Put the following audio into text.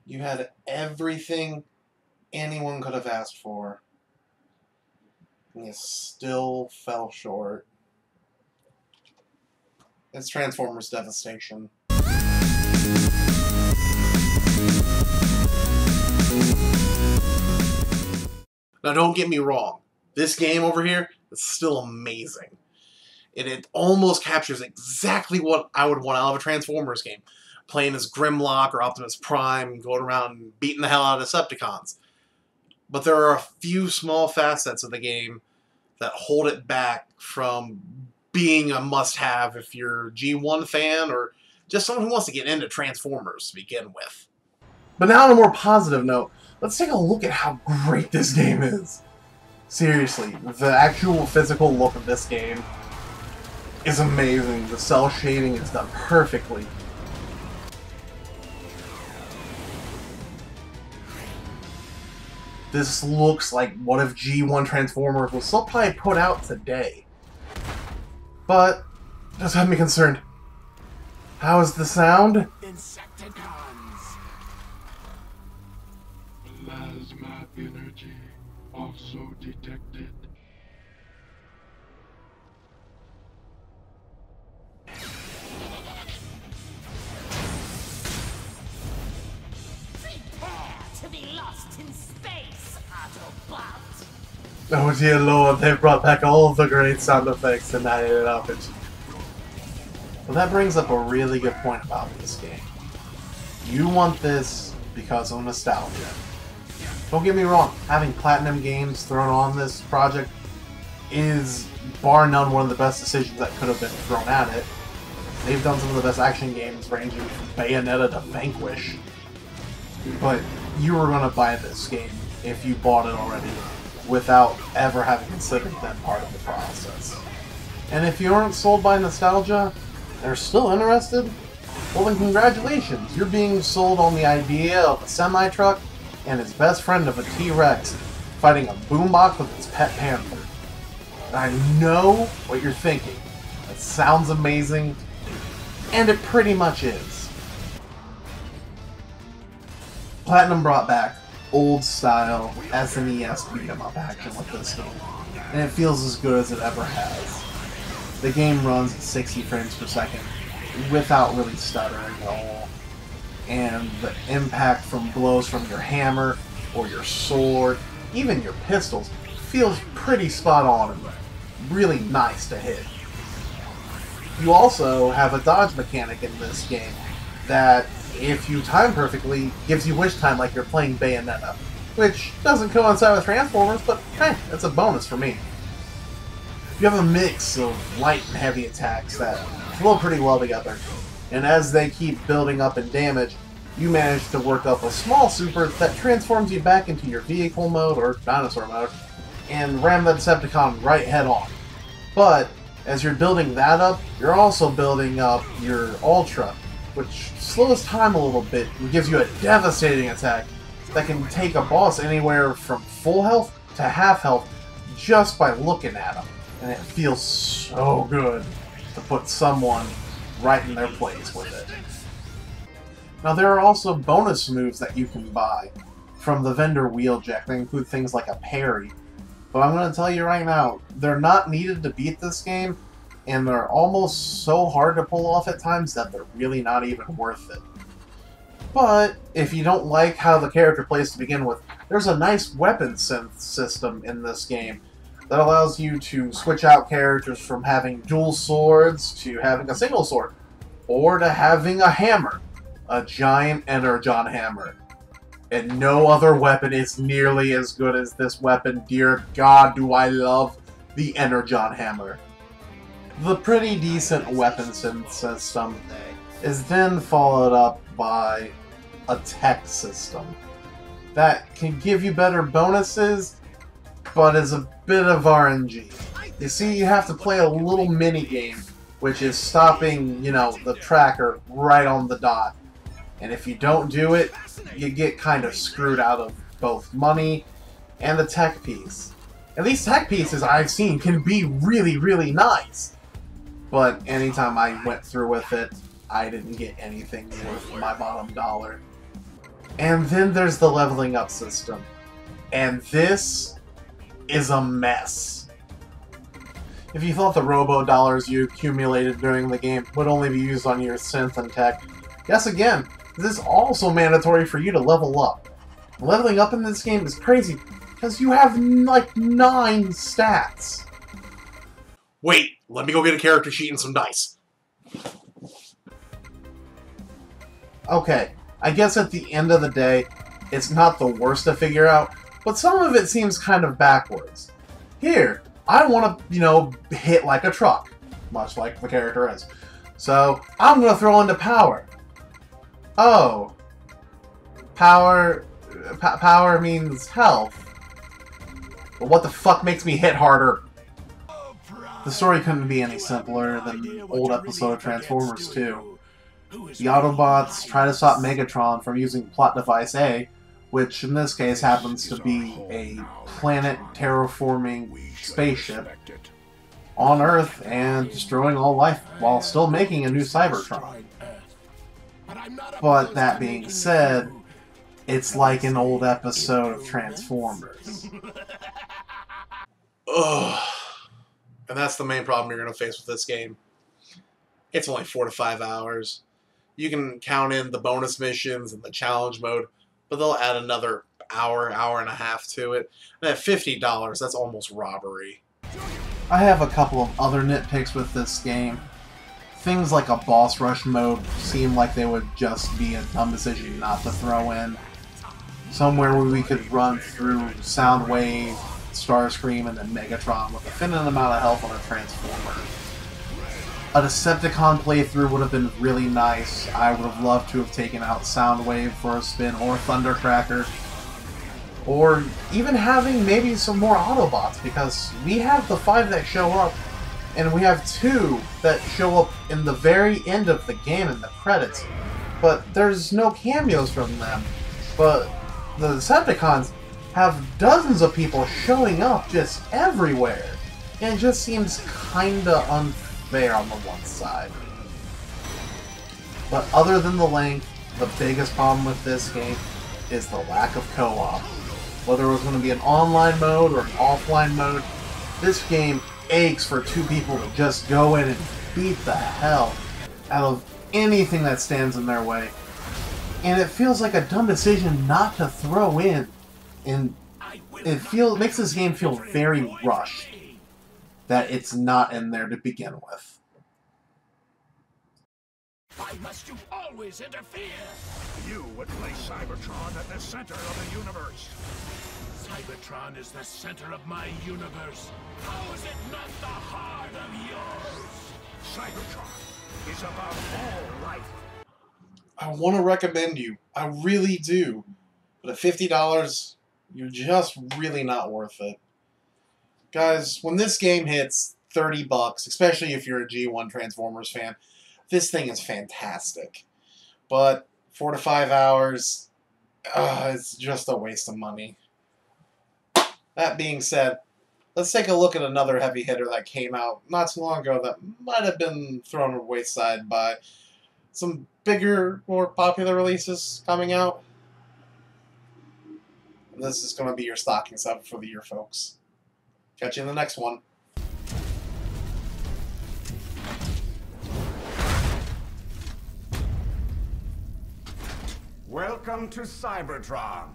You had everything anyone could have asked for, and you still fell short. It's Transformers Devastation. Now don't get me wrong, this game over here is still amazing. It almost captures exactly what I would want out of a Transformers game. Playing as Grimlock or Optimus Prime, going around and beating the hell out of Decepticons. But there are a few small facets of the game that hold it back from being a must-have if you're a G1 fan or just someone who wants to get into Transformers to begin with. But now on a more positive note, let's take a look at how great this game is. Seriously, the actual physical look of this game is amazing. The cell shading is done perfectly. This looks like what if G1 Transformers was still probably put out today. But, just have me concerned. How is the sound? Insecticons. Plasma energy also detected. Prepare to be lost in space, Autobot. Oh dear lord, they've brought back all of the great sound effects and added it up. Well, that brings up a really good point about this game. You want this because of nostalgia. Don't get me wrong, having Platinum Games thrown on this project is, bar none, one of the best decisions that could have been thrown at it. They've done some of the best action games ranging from Bayonetta to Vanquish. But you were going to buy this game if you bought it already without ever having considered that part of the process. And if you aren't sold by nostalgia and are still interested, well then congratulations, you're being sold on the idea of a semi-truck and its best friend of a T-Rex fighting a boombox with its pet panther. And I know what you're thinking. It sounds amazing, and it pretty much is. Platinum brought back old-style SNES beat-em-up action with this game, and it feels as good as it ever has. The game runs at 60 frames per second without really stuttering at all, and the impact from blows from your hammer or your sword, even your pistols, feels pretty spot on and really nice to hit. You also have a dodge mechanic in this game that, if you time perfectly, gives you wish time like you're playing Bayonetta, which doesn't coincide with Transformers, but hey, that's a bonus for me. You have a mix of light and heavy attacks that flow pretty well together, and as they keep building up in damage, you manage to work up a small super that transforms you back into your vehicle mode, or dinosaur mode, and ram the Decepticon right head on. But, as you're building that up, you're also building up your Ultra, which slows time a little bit and gives you a devastating attack that can take a boss anywhere from full health to half health just by looking at them. And it feels so good to put someone right in their place with it. Now there are also bonus moves that you can buy from the vendor wheeljack. They include things like a parry. But I'm going to tell you right now, they're not needed to beat this game, and they're almost so hard to pull off at times that they're really not even worth it. But if you don't like how the character plays to begin with, there's a nice weapon synth system in this game that allows you to switch out characters from having dual swords to having a single sword, or to having a hammer, a giant energon hammer. And no other weapon is nearly as good as this weapon. Dear God, do I love the energon hammer. The pretty decent weapon synth system is then followed up by a tech system that can give you better bonuses, but is a bit of RNG. You see, you have to play a little mini game, which is stopping, the tracker right on the dot. And if you don't do it, you get kind of screwed out of both money and the tech piece. And these tech pieces I've seen can be really, really nice. But anytime I went through with it, I didn't get anything worth my bottom dollar. And then there's the leveling up system. And this is a mess. If you thought the robo-dollars you accumulated during the game would only be used on your synth and tech, guess again, this is also mandatory for you to level up. Leveling up in this game is crazy, because you have like 9 stats. Wait, let me go get a character sheet and some dice. Okay, I guess at the end of the day, it's not the worst to figure out, but some of it seems kind of backwards. Here, I want to, hit like a truck, much like the character is. So, I'm going to throw into power. Oh. Power means health. But what the fuck makes me hit harder? The story couldn't be any simpler than the old episode of Transformers 2. The Autobots try to stop Megatron from using plot device A, which in this case happens to be a planet terraforming spaceship on Earth and destroying all life while still making a new Cybertron. But that being said, it's like an old episode of Transformers. Ugh. And that's the main problem you're going to face with this game. It's only 4 to 5 hours. You can count in the bonus missions and the challenge mode, but they'll add another hour, hour and a half to it. And at $50, that's almost robbery. I have a couple of other nitpicks with this game. Things like a boss rush mode seem like they would just be a dumb decision not to throw in. Somewhere where we could run through Soundwave, Starscream, and then Megatron with a finite amount of health on a Transformer. A Decepticon playthrough would have been really nice. I would have loved to have taken out Soundwave for a spin, or Thundercracker. Or even having maybe some more Autobots, because we have the 5 that show up, and we have 2 that show up in the very end of the game in the credits. But there's no cameos from them. But the Decepticons have dozens of people showing up just everywhere. And it just seems kinda unfair on the one side. But other than the length, the biggest problem with this game is the lack of co-op. Whether it was going to be an online mode or an offline mode, this game aches for 2 people to just go in and beat the hell out of anything that stands in their way. And it feels like a dumb decision not to throw in. And it makes this game feel very rushed that it's not in there to begin with. Why must you always interfere? You would place Cybertron at the center of the universe. Cybertron is the center of my universe. How is it not the heart of yours? Cybertron is about all life. I want to recommend you. I really do. But at $50, you're just really not worth it. Guys, when this game hits $30, especially if you're a G1 Transformers fan, this thing is fantastic. But 4 to 5 hours, it's just a waste of money. That being said, let's take a look at another heavy hitter that came out not too long ago that might have been thrown to the wayside by some bigger, more popular releases coming out. And this is going to be your stocking stuffer for the year, folks. Catch you in the next one. Welcome to Cybertron.